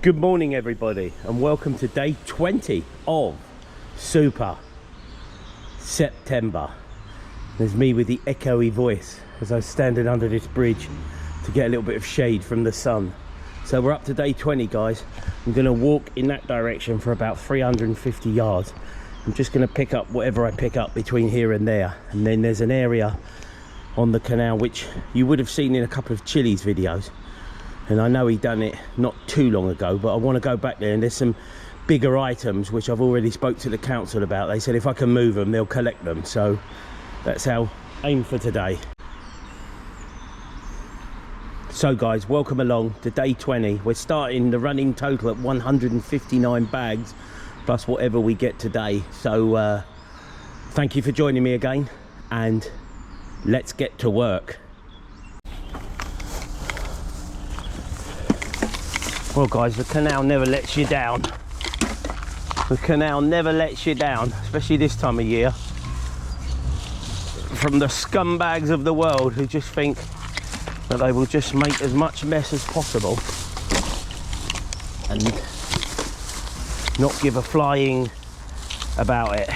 Good morning everybody and welcome to day 20 of Super September. There's me with the echoey voice as I was standing under this bridge to get a little bit of shade from the sun. So we're up to day 20 guys. I'm going to walk in that direction for about 350 yards. I'm just going to pick up whatever I pick up between here and there, and then there's an area on the canal which you would have seen in a couple of Chili's videos. And I know he done it not too long ago, but I want to go back there, and there's some bigger items which I've already spoke to the council about. They said if I can move them, they'll collect them. So that's our aim for today. So guys, welcome along to day 20. We're starting the running total at 159 bags, plus whatever we get today. So thank you for joining me again, and let's get to work. Well guys, the canal never lets you down. The canal never lets you down, especially this time of year. From the scumbags of the world who just think that they will just make as much mess as possible and not give a flying about it.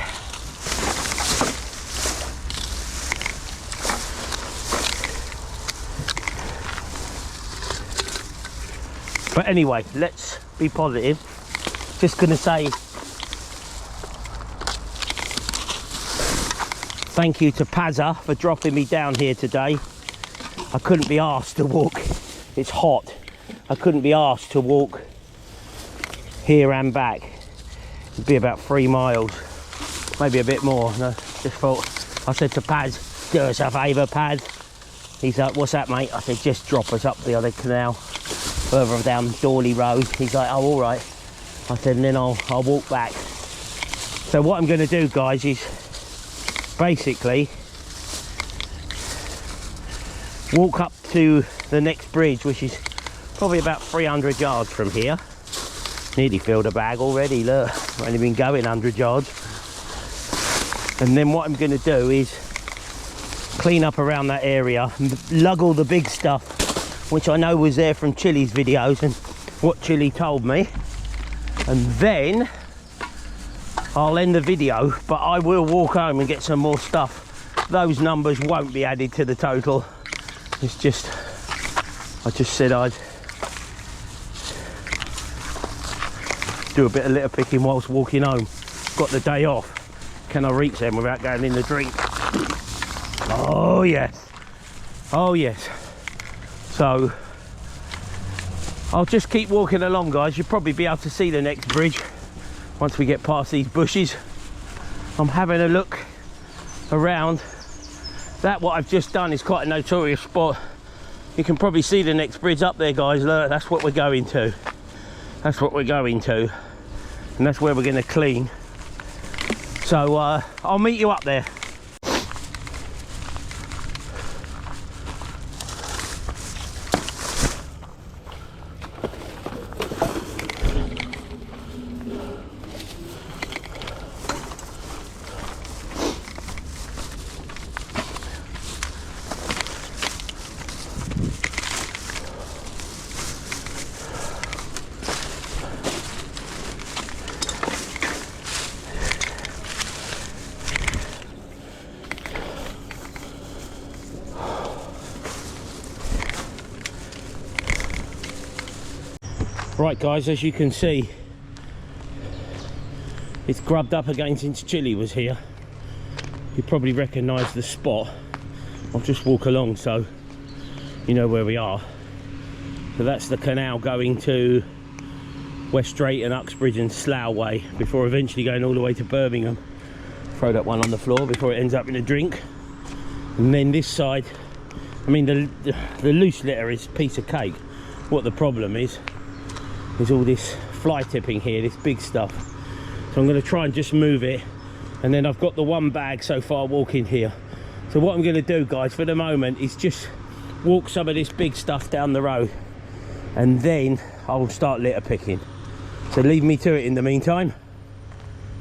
But anyway, let's be positive. Just gonna say thank you to Pazza for dropping me down here today. I couldn't be asked to walk, it's hot. I couldn't be asked to walk here and back. It'd be about 3 miles, maybe a bit more. And I just thought, I said to Paz, do us a favour, Paz. He's like, what's that, mate? I said, just drop us up the other canal, further down Dawley Road. He's like, oh, all right. I said, and then I'll walk back. So what I'm going to do, guys, is basically walk up to the next bridge, which is probably about 300 yards from here. Nearly filled a bag already, look. I've only been going 100 yards. And then what I'm going to do is clean up around that area and lug all the big stuff, which I know was there from Chili's videos and what Chili told me. And then I'll end the video, but I will walk home and get some more stuff. Those numbers won't be added to the total. It's just, I just said I'd do a bit of litter picking whilst walking home. Got the day off. Can I reach them without going in the drink? Oh yes, oh yes. So I'll just keep walking along, guys. You'll probably be able to see the next bridge once we get past these bushes. I'm having a look around. That what I've just done is quite a notorious spot. You can probably see the next bridge up there, guys. Look, that's what we're going to. That's what we're going to. And that's where we're going to clean. So I'll meet you up there. Right guys, as you can see, it's grubbed up again since Chili was here. You probably recognise the spot. I'll just walk along so you know where we are. So that's the canal going to West Drayton, Uxbridge and Slough way, before eventually going all the way to Birmingham. Throw that one on the floor before it ends up in a drink. And then this side, I mean the loose litter is a piece of cake. What the problem is all this fly tipping here, this big stuff. So I'm going to try and just move it, and then I've got the one bag so far walking here. So what I'm going to do, guys, for the moment is just walk some of this big stuff down the road, and then I'll start litter picking. So leave me to it in the meantime.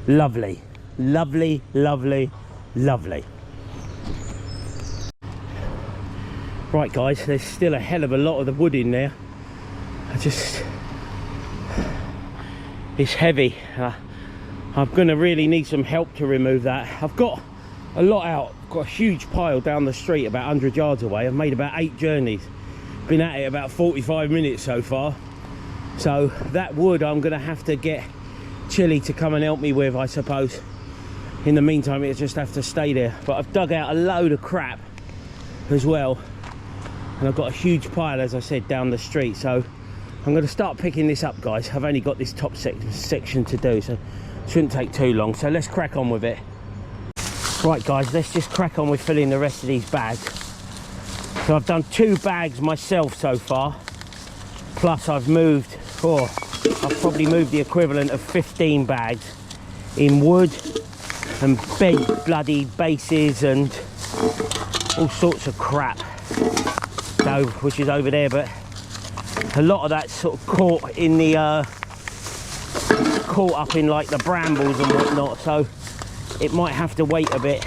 Lovely, lovely, lovely, lovely. Right guys, there's still a hell of a lot of the wood in there. I just It's heavy. I'm gonna really need some help to remove that. I've got a lot out. I've got a huge pile down the street about 100 yards away. I've made about 8 journeys. Been at it about 45 minutes so far. So that wood I'm gonna have to get Chili to come and help me with, I suppose. In the meantime, it just have to stay there. But I've dug out a load of crap as well, and I've got a huge pile, as I said, down the street. So I'm going to start picking this up, guys. I've only got this top section to do, so it shouldn't take too long. So let's crack on with it. Right, guys, let's just crack on with filling the rest of these bags. So I've done 2 bags myself so far, plus I've moved, I've probably moved the equivalent of 15 bags in wood and bent bloody bases and all sorts of crap, so, which is over there. But a lot of that's sort of caught in the caught up in like the brambles and whatnot, so it might have to wait a bit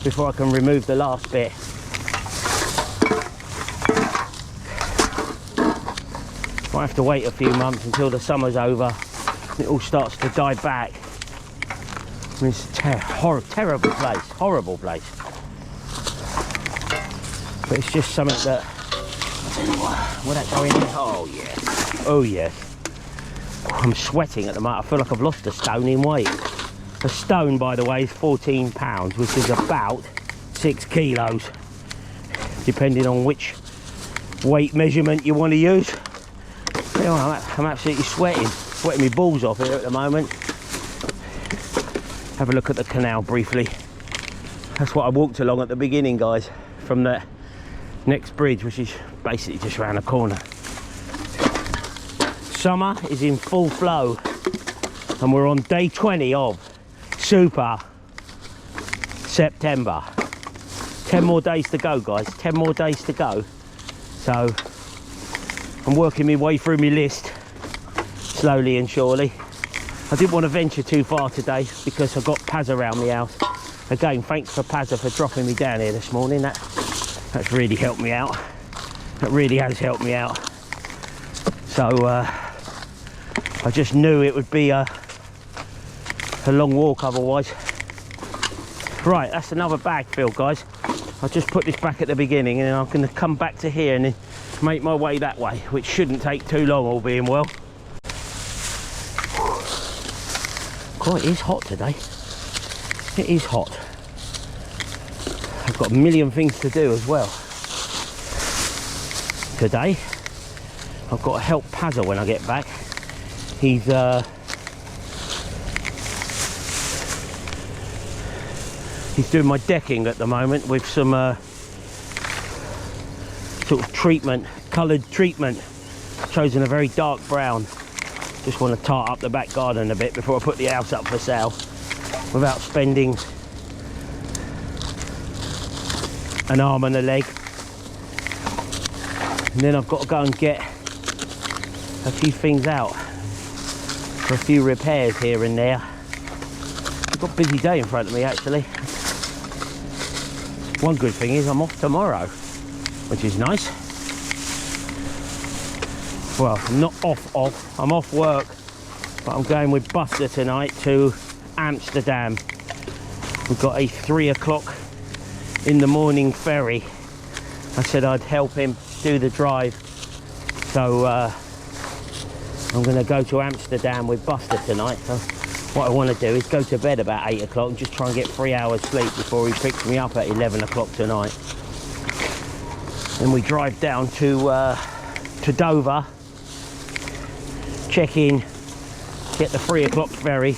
before I can remove the last bit. Might have to wait a few months until the summer's over and it all starts to die back. I mean, it's a terrible place, horrible place. But it's just something that, will that go in there? Oh yes, oh yes. I'm sweating at the moment. I feel like I've lost a stone in weight. A stone, by the way, is 14 pounds, which is about 6 kilos, depending on which weight measurement you want to use. I'm absolutely sweating my balls off here at the moment. Have a look at the canal briefly. That's what I walked along at the beginning, guys, from the next bridge, which is basically just around the corner. Summer is in full flow and we're on day 20 of Super September. 10 more days to go, guys, 10 more days to go. So I'm working my way through my list slowly and surely. I didn't want to venture too far today because I've got Paz around my house. Again, thanks for Paz for dropping me down here this morning. That's really helped me out. That really has helped me out. So I just knew it would be a long walk otherwise. Right, that's another bag filled, guys. I'll just put this back at the beginning and then I'm going to come back to here and then make my way that way, which shouldn't take too long, all being well. God, it is hot today. It is hot. I've got a million things to do as well. Today, I've got to help Pazza when I get back. He's doing my decking at the moment with some sort of treatment, coloured treatment. Chosen a very dark brown. Just want to tart up the back garden a bit before I put the house up for sale without spending an arm and a leg. And then I've got to go and get a few things out for a few repairs here and there. I've got a busy day in front of me actually. One good thing is I'm off tomorrow, which is nice. Well, I'm not off, I'm off work, but I'm going with Buster tonight to Amsterdam. We've got a 3 o'clock in the morning ferry. I said I'd help him do the drive, so I'm going to go to Amsterdam with Buster tonight. So what I want to do is go to bed about 8 o'clock and just try and get 3 hours sleep before he picks me up at 11 o'clock tonight. Then we drive down to Dover, check in, get the 3 o'clock ferry.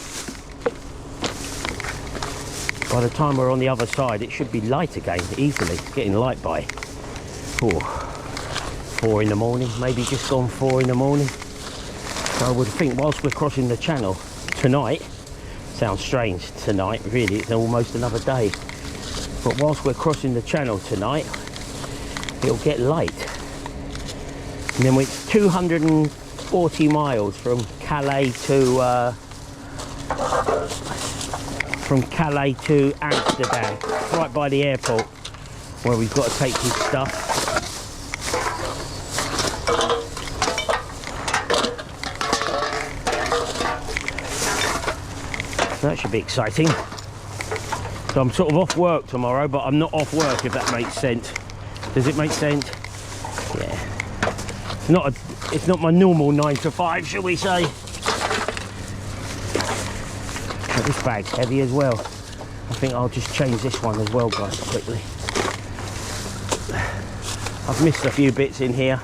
By the time we're on the other side, it should be light again, easily. It's getting light by 4 in the morning, maybe just gone 4 in the morning. So I would think whilst we're crossing the channel tonight, sounds strange tonight, really, it's almost another day. But whilst we're crossing the channel tonight, it'll get light. And then it's 240 miles from Calais to Amsterdam, right by the airport where we've got to take his stuff. That should be exciting. So I'm sort of off work tomorrow, but I'm not off work, if that makes sense. Does it make sense? Yeah. It's not my normal 9 to 5, shall we say. But this bag's heavy as well. I think I'll just change this one as well, guys, quickly. I've missed a few bits in here.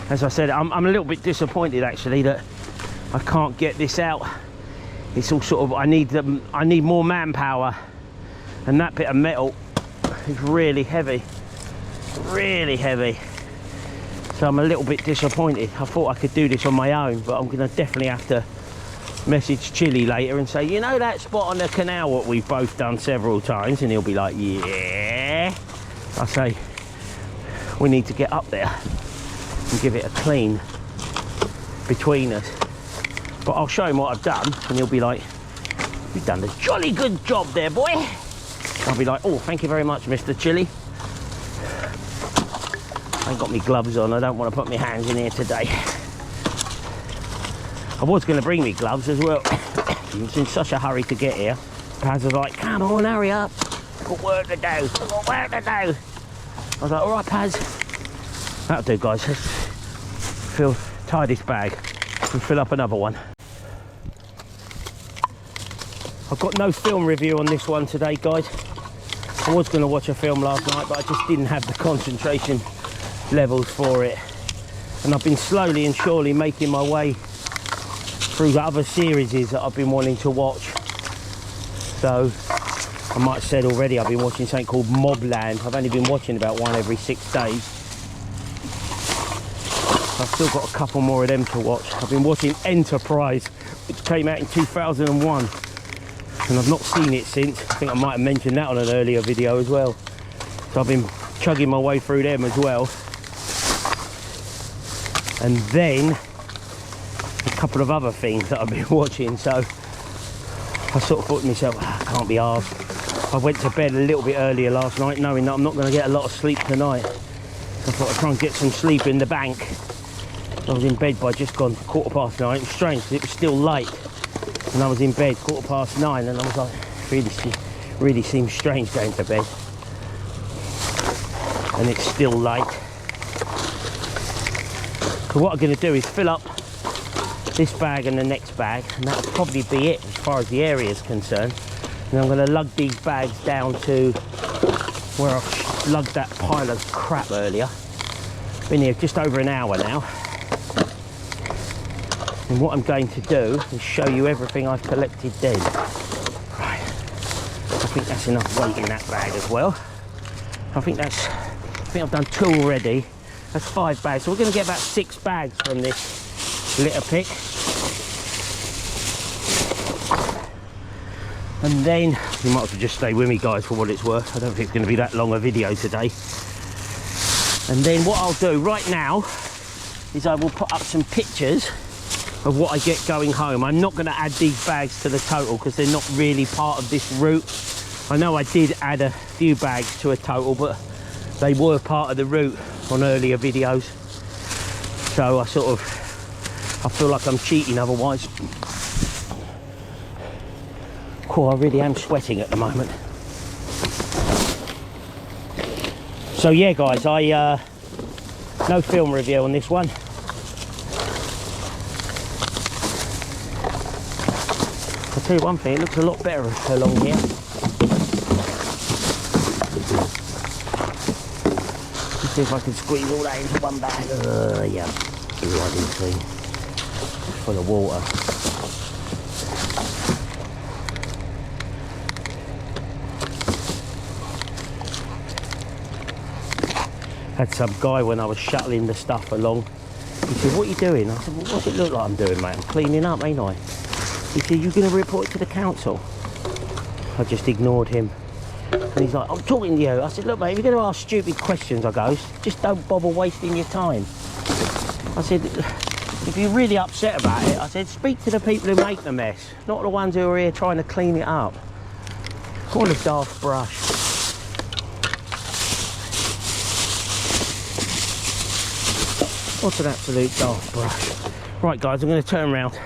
As I said, I'm a little bit disappointed actually that I can't get this out. It's all sort of, I need more manpower, and that bit of metal is really heavy, really heavy. So I'm a little bit disappointed. I thought I could do this on my own, but I'm gonna definitely have to message Chili later and say, you know that spot on the canal what we've both done several times? And he'll be like, yeah. I say, we need to get up there and give it a clean between us. But I'll show him what I've done, and he'll be like, you've done a jolly good job there, boy. I'll be like, oh, thank you very much, Mr. Chili. I ain't got my gloves on. I don't want to put my hands in here today. I was going to bring me gloves as well. I was in such a hurry to get here. Paz was like, come on, hurry up. I've got work to do. I've got work to do. I was like, all right, Paz. That'll do, guys. Let's tie this bag and fill up another one. I've got no film review on this one today, guys. I was going to watch a film last night, but I just didn't have the concentration levels for it. And I've been slowly and surely making my way through the other series that I've been wanting to watch. So I might have said already, I've been watching something called Mobland. I've only been watching about one every 6 days. I've still got a couple more of them to watch. I've been watching Enterprise, which came out in 2001, and I've not seen it since. I think I might have mentioned that on an earlier video as well. So I've been chugging my way through them as well. And then a couple of other things that I've been watching. So I sort of thought to myself, I can't be arsed. I went to bed a little bit earlier last night, knowing that I'm not going to get a lot of sleep tonight. I thought I'd try and get some sleep in the bank. I was in bed by just gone 9:15. It was strange because it was still late, and I was in bed 9:15, and I was like, really seems strange going to bed, and it's still late. So what I'm going to do is fill up this bag and the next bag, and that'll probably be it as far as the area is concerned. And I'm going to lug these bags down to where I've lugged that pile of crap earlier. Been here just over an hour now. And what I'm going to do is show you everything I've collected then. Right, I think that's enough weight in that bag as well. I think I've done 2 already. That's 5 bags. So we're going to get about 6 bags from this litter pick. And then, you might as well just stay with me, guys, for what it's worth. I don't think it's going to be that long a video today. And then what I'll do right now is I will put up some pictures of what I get going home. I'm not going to add these bags to the total because they're not really part of this route. I know I did add a few bags to a total, but they were part of the route on earlier videos. So I feel like I'm cheating otherwise. Cool, I really am sweating at the moment. So yeah, guys, no film review on this one. I'll tell you one thing, it looks a lot better along here. Let's see if I can squeeze all that into one bag. Yeah, right in between. It's full of water. Had some guy when I was shuttling the stuff along. He said, what are you doing? I said, well, what's it look like I'm doing, mate? I'm cleaning up, ain't I? He said, you're going to report it to the council? I just ignored him. And he's like, I'm talking to you. I said, look, mate, if you're going to ask stupid questions, I go, just don't bother wasting your time. I said, if you're really upset about it, I said, speak to the people who make the mess, not the ones who are here trying to clean it up. What a daft brush. What an absolute daft brush. Right, guys, I'm going to turn around.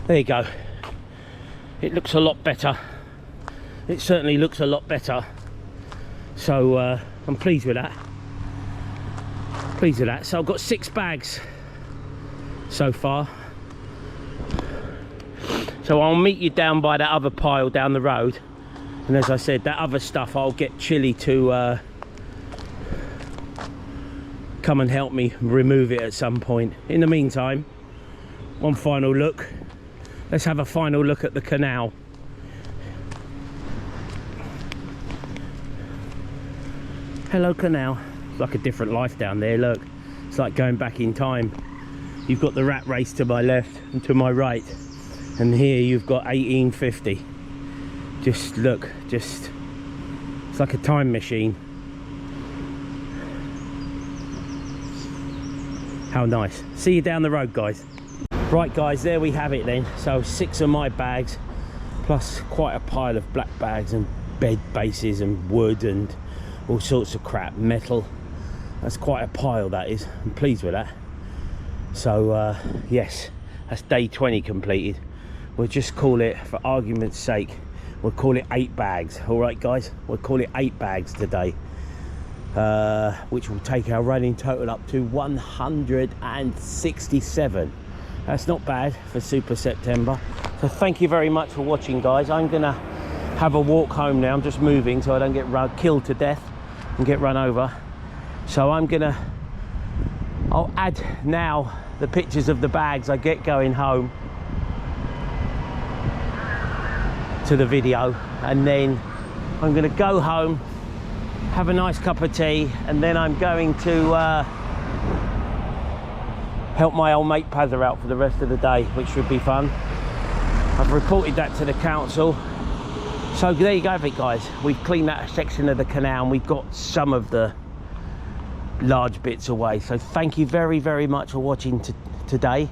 There you go. it looks a lot better. It certainly looks a lot better. So I'm pleased with that. Pleased with that. So I've got 6 bags so far. So I'll meet you down by that other pile down the road. And as I said, that other stuff I'll get Chili to come and help me remove it at some point. In the meantime, one final look. Let's have a final look at the canal. Hello canal. It's like a different life down there, look. It's like going back in time. You've got the rat race to my left and to my right. And here you've got 1850. Just look, just, it's like a time machine. How nice. See you down the road, guys. Right guys, there we have it then. So 6 of my bags, plus quite a pile of black bags and bed bases and wood and all sorts of crap, metal. That's quite a pile, that is. I'm pleased with that. So yes, that's day 20 completed. We'll just call it, for argument's sake, we'll call it 8 bags. All right guys, we'll call it 8 bags today, which will take our running total up to 167. That's not bad for Super September. So thank you very much for watching, guys. I'm gonna have a walk home now. I'm just moving so I don't get killed to death and get run over. So I'll add now the pictures of the bags I get going home to the video, and then I'm going to go home, have a nice cup of tea, and then I'm going to help my old mate Pazza out for the rest of the day, which should be fun. I've reported that to the council. So there you go, guys. We've cleaned that section of the canal and we've got some of the large bits away. So thank you very, very much for watching today.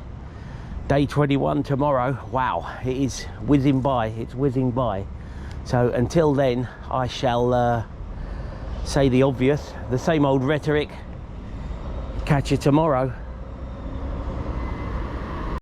Day 21 tomorrow. Wow, it is whizzing by. It's whizzing by. So until then, I shall say the obvious, the same old rhetoric. Catch you tomorrow.